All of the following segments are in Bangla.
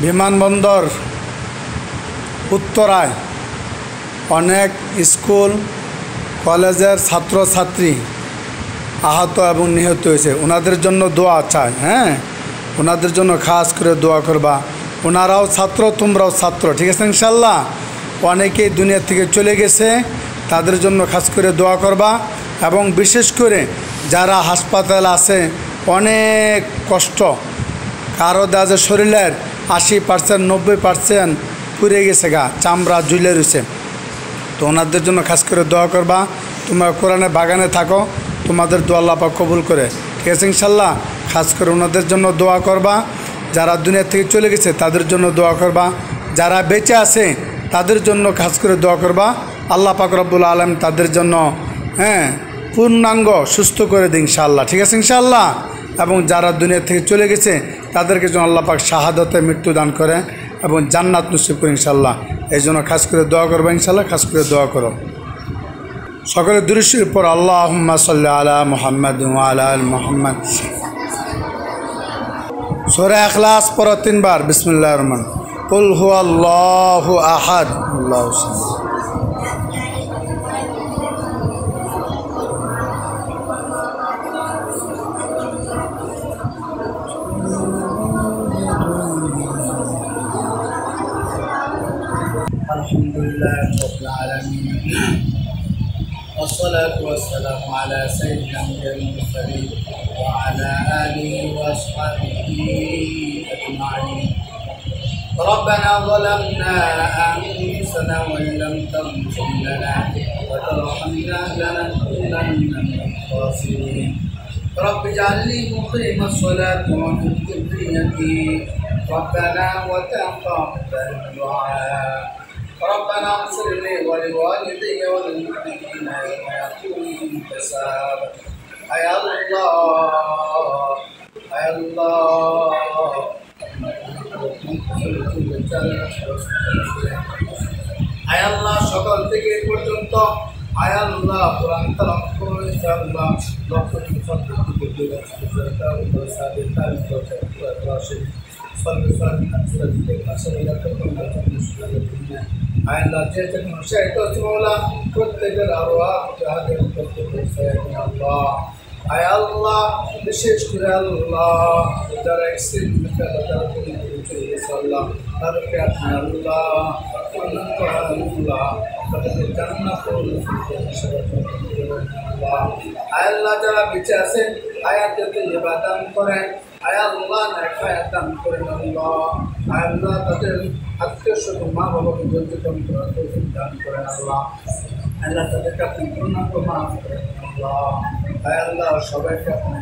বিমানবন্দর উত্তরায় অনেক স্কুল কলেজের ছাত্রছাত্রী আহত এবং নিহত হয়েছে। ওনাদের জন্য দোয়া চাই। হ্যাঁ, ওনাদের জন্য খাস করে দোয়া করবা। ওনারাও ছাত্র, তোমরাও ছাত্র, ঠিক আছে ইনশাল্লাহ। অনেকেই দুনিয়া থেকে চলে গেছে, তাদের জন্য খাস করে দোয়া করবা। এবং বিশেষ করে যারা হাসপাতাল আছে, অনেক কষ্ট, কারো দাজে শরীরের 80% 90% পুড়ে গেছে, গা চামড়া ঝুলে রয়েছে, তো ওনাদের জন্য খাস করে দোয়া করবা। তোমরা কোরআনের বাগানে থাকো, তোমাদের দোয়া আল্লাহ পাক কবুল করে, ঠিক আছে ইনশাল্লাহ। খাস করে ওনাদের জন্য দোয়া করবা। যারা দুনিয়া থেকে চলে গেছে তাদের জন্য দোয়া করবা। যারা বেঁচে আছে তাদের জন্য খাস করে দোয়া করবা। আল্লাহ পাক রব্বুল আলামিন তাদের জন্য পূর্ণাঙ্গ সুস্থ করে দিন ইনশাআল্লাহ, ঠিক আছে ইনশাআল্লাহ। এবং যারা দুনিয়া থেকে চলে গেছে তাদেরকে যেন আল্লাহ পাক শাহাদাতে মৃত্যু দান করে এবং জান্নাত নসিব করে ইনশাআল্লাহ। এই জন্য খাস করে দোয়া করবো ইনশাআল্লাহ। খাস করে দোয়া করো সকলে দুরূদ শরীফ পড়ো। আল্লাহুম্মা সাল্লি আলা মুহাম্মাদ ওয়া আলা আলি মুহাম্মাদ। সূরা ইখলাস পড়ো 3 বার। বিসমিল্লাহির রহমানির রহিম। কুল হুয়াল্লাহু আহাদ আল্লাহু সামাদ। আলহামদুলিল্লাহ রাব্বিল আলামিন। والصلاة والسلام على سيدنا المرسلين وعلى آله وأصحابه أجمعين. ربنا ظلمنا أنفسنا وإن لم تغفر لنا وترحمنا لنكونن من الخاسرين. رب اجعلني مقيم الصلاة ومن ذريتي ربنا وتقبل دعاء. ربنا اغفر لي ولوالدي وللمؤمنين يوم يقوم الحساب. يا الله يا الله আয় আল্লাহ, সকাল থেকে পর্যন্ত আয় আল্লাহ কোরআন তেলাওয়াত করেছে আল্লাহ, লক্ষ প্রত্যেকের আয় আল্লাহ, বিশেষ করে আল্লাহ যারা আল্লাহ তাদেরকে আপনি আল্লাহ তাদেরকে জান্নাত আয় আল্লাহ, যারা বেঁচে আছেন হায়াতে ইবাদত করেন, আয় আল্লাহ নেক দান করেন আল্লাহ। আয় আল্লাহ, তাদের আত্মীয় স্বজন মা বাবাকে ধৈর্য করার তৌফিক দান করেন আল্লাহ। আল্লাহ, তাদেরকে আপনি পূর্ণাঙ্গ মাফ করেন আল্লাহ। আয় আল্লাহ, সবাইকে আপনি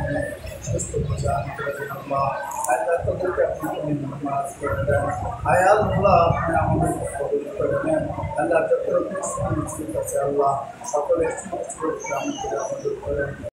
সুস্থ প্রদান করে দেন আল্লাহ। আল্লাহ, তাদেরকে আপনি মাফ করে দেন। আয় আল্লাহ, আপনি আমাদের কবুল করে নেন আল্লাহ। যত রকম আছে আল্লাহ সকলের সমস্ত আমাদের করেন।